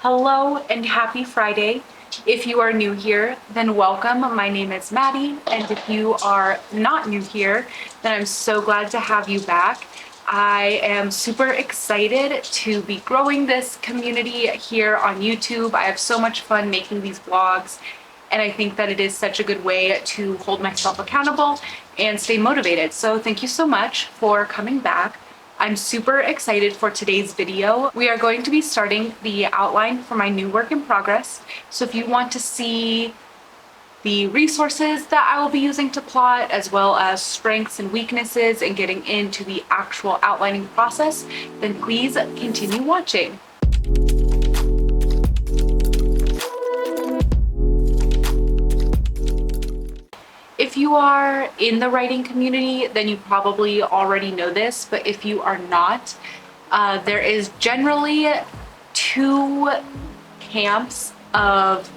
Hello and happy Friday. If you are new here, then welcome. My name is Maddie, and if you are not new here, then I'm so glad to have you back. I am super excited to be growing this community here on YouTube. I have so much fun making these vlogs, and I think that it is such a good way to hold myself accountable and stay motivated. So thank you so much for coming back. I'm super excited for today's video. We are going to be starting the outline for my new work in progress. So if you want to see the resources that I will be using to plot, as well as strengths and weaknesses and getting into the actual outlining process, then please continue watching. If you are in the writing community, then you probably already know this, but if you are not, there is generally two camps of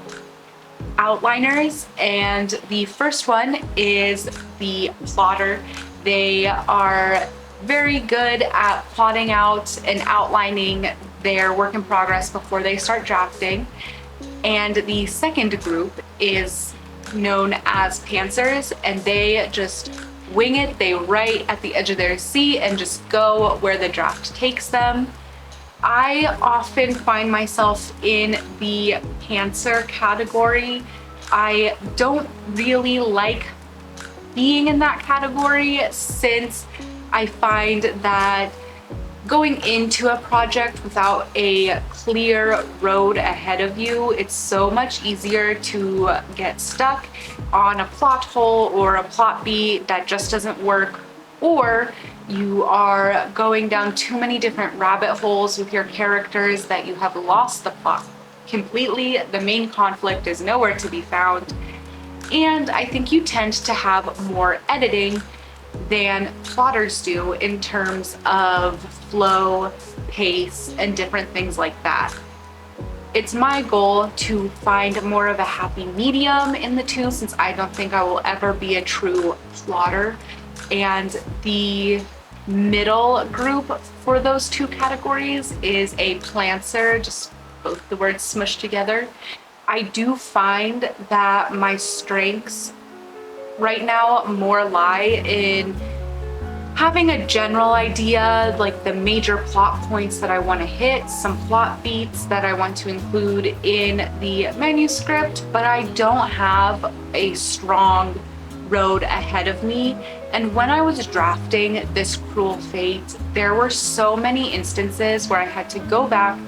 outliners, and the first one is the plotter. They are very good at plotting out and outlining their work in progress before they start drafting. And the second group is known as pantsers, and they just wing it. They write at the edge of their seat and just go where the draft takes them. I often find myself in the pantser category. I don't really like being in that category, since I find that going into a project without a clear road ahead of you, it's so much easier to get stuck on a plot hole or a plot beat that just doesn't work, or you are going down too many different rabbit holes with your characters that you have lost the plot completely. The main conflict is nowhere to be found, and I think you tend to have more editing than plotters do in terms of flow, pace, and different things like that. It's my goal to find more of a happy medium in the two, since I don't think I will ever be a true plotter. And the middle group for those two categories is a plantser, just both the words smushed together. I do find that my strengths right now more lie in having a general idea, like the major plot points that I want to hit, some plot beats that I want to include in the manuscript, but I don't have a strong road ahead of me. And when I was drafting this Cruel Fate, there were so many instances where I had to go back,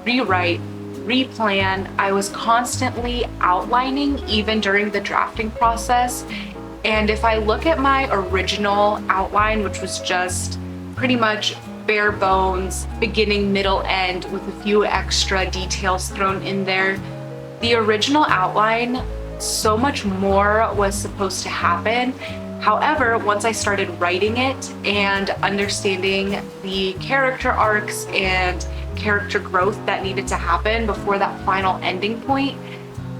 rewrite, replan. I was constantly outlining even during the drafting process. And if I look at my original outline, which was just pretty much bare bones, beginning, middle, end, with a few extra details thrown in there, the original outline, so much more was supposed to happen. However, once I started writing it and understanding the character arcs and character growth that needed to happen before that final ending point,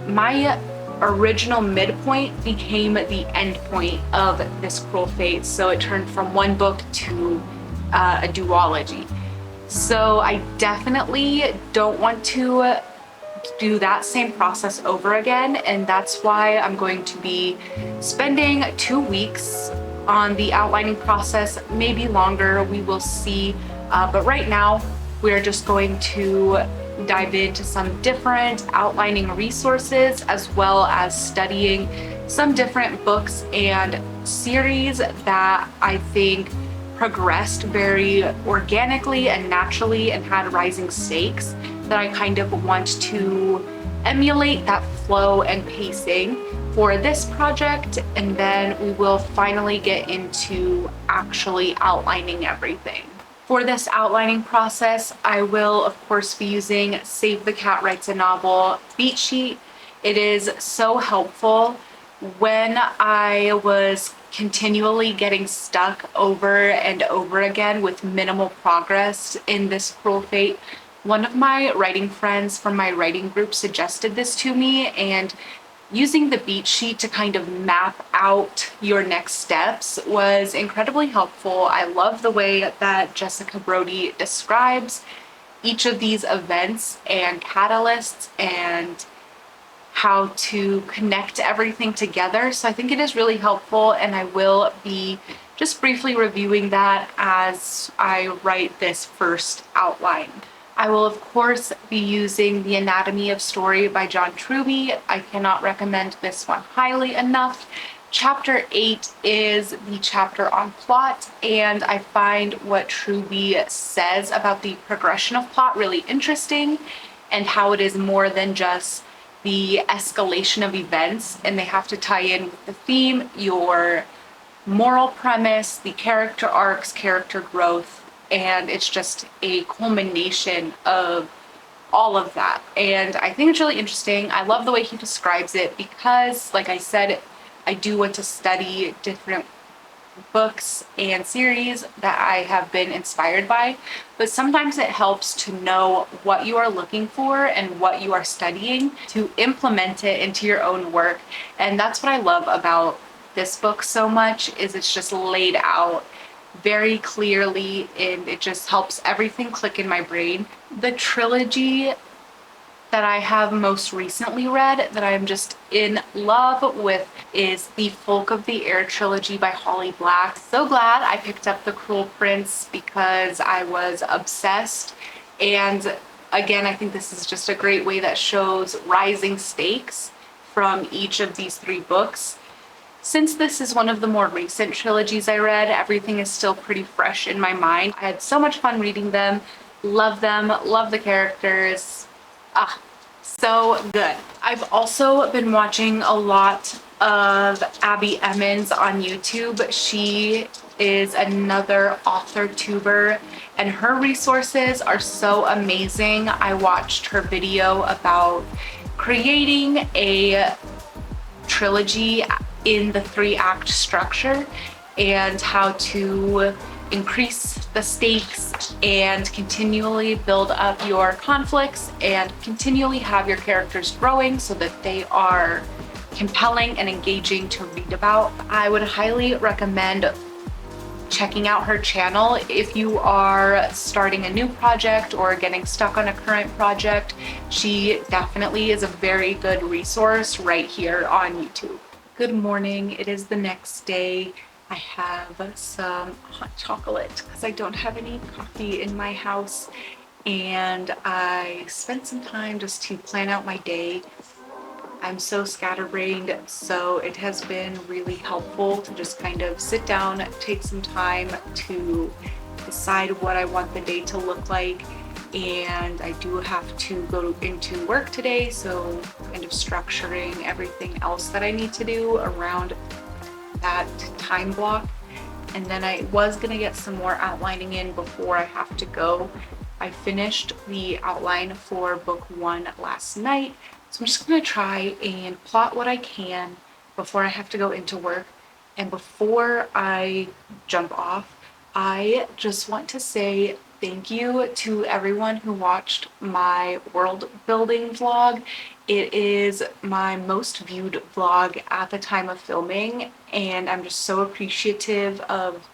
my original midpoint became the end point of this Cruel Fate. So it turned from one book to a duology. So I definitely don't want to do that same process over again, and that's why I'm going to be spending 2 weeks on the outlining process, maybe longer, we will see. But right now we're just going to dive into some different outlining resources, as well as studying some different books and series that I think progressed very organically and naturally and had rising stakes, that I kind of want to emulate that flow and pacing for this project. And then we will finally get into actually outlining everything. For this outlining process, I will of course be using Save the Cat Writes a Novel beat sheet. It is so helpful when I was continually getting stuck over and over again with minimal progress in this Cruel Fate. One of my writing friends from my writing group suggested this to me, and using the beat sheet to kind of map out your next steps was incredibly helpful. I love the way that Jessica Brody describes each of these events and catalysts and how to connect everything together. So I think it is really helpful, and I will be just briefly reviewing that as I write this first outline. I will of course be using The Anatomy of Story by John Truby. I cannot recommend this one highly enough. Chapter 8 is the chapter on plot, and I find what Truby says about the progression of plot really interesting, and how it is more than just the escalation of events, and they have to tie in with the theme, your moral premise, the character arcs, character growth, and it's just a culmination of all of that. And I think it's really interesting. I love the way he describes it because, like I said, I do want to study different books and series that I have been inspired by, but sometimes it helps to know what you are looking for and what you are studying to implement it into your own work. And that's what I love about this book so much, is it's just laid out very clearly and it just helps everything click in my brain. The trilogy that I have most recently read that I'm just in love with is the Folk of the Air trilogy by Holly Black. So glad I picked up The Cruel Prince because I was obsessed. And again, I think this is just a great way that shows rising stakes from each of these 3 books. Since this is one of the more recent trilogies I read, everything is still pretty fresh in my mind. I had so much fun reading them, love the characters. So good. I've also been watching a lot of Abbie Emmons on YouTube. She is another author tuber and her resources are so amazing. I watched her video about creating a trilogy in the 3-act structure and how to increase the stakes and continually build up your conflicts and continually have your characters growing so that they are compelling and engaging to read about. I would highly recommend checking out her channel if you are starting a new project or getting stuck on a current project. She definitely is a very good resource right here on YouTube. Good morning. It is the next day. I have some hot chocolate because I don't have any coffee in my house, and I spent some time just to plan out my day. I'm so scatterbrained, so it has been really helpful to just kind of sit down, take some time to decide what I want the day to look like. And I do have to go into work today, so kind of structuring everything else that I need to do around that time block. And then I was gonna get some more outlining in before I have to go. I finished the outline for book 1 last night, so I'm just gonna try and plot what I can before I have to go into work. And before I jump off, I just want to say thank you to everyone who watched my world building vlog. It is my most viewed vlog at the time of filming, and I'm just so appreciative of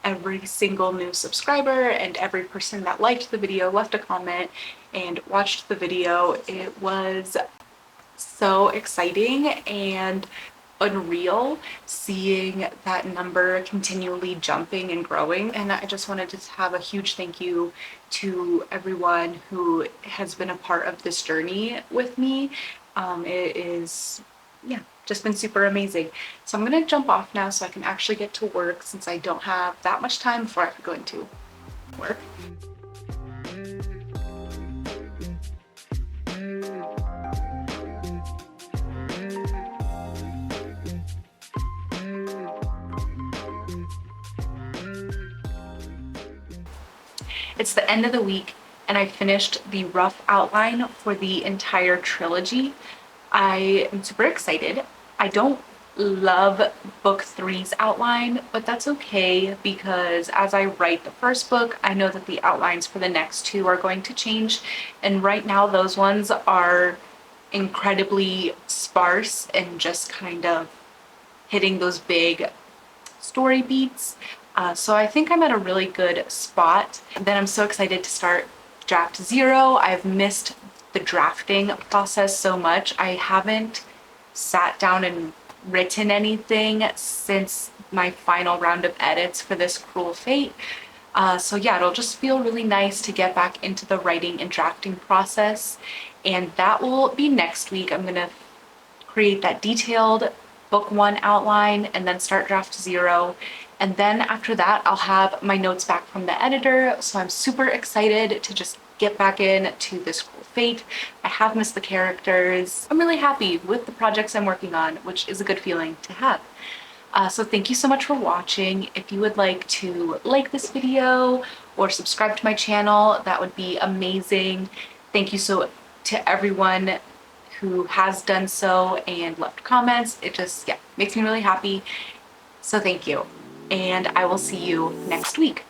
every single new subscriber and every person that liked the video, left a comment, and watched the video. It was so exciting and unreal seeing that number continually jumping and growing. And I just wanted to have a huge thank you to everyone who has been a part of this journey with me. It is, yeah, just been super amazing. So I'm gonna jump off now so I can actually get to work, since I don't have that much time before I have to go into work. It's the end of the week and I finished the rough outline for the entire trilogy. I am super excited. I don't love book 3's outline, but that's okay because as I write the first book, I know that the outlines for the next 2 are going to change. And right now those ones are incredibly sparse and just kind of hitting those big story beats. So I think I'm at a really good spot. And then I'm so excited to start draft 0. I've missed the drafting process so much. I haven't sat down and written anything since my final round of edits for this Cruel Fate. So yeah, it'll just feel really nice to get back into the writing and drafting process. And that will be next week. I'm gonna create that detailed book 1 outline and then start draft 0. And then after that, I'll have my notes back from the editor. So I'm super excited to just get back into this Cruel Fate. I have missed the characters. I'm really happy with the projects I'm working on, which is a good feeling to have. So thank you so much for watching. If you would like to like this video or subscribe to my channel, that would be amazing. Thank you so to everyone who has done so and left comments. It just, yeah, makes me really happy. So thank you. And I will see you next week.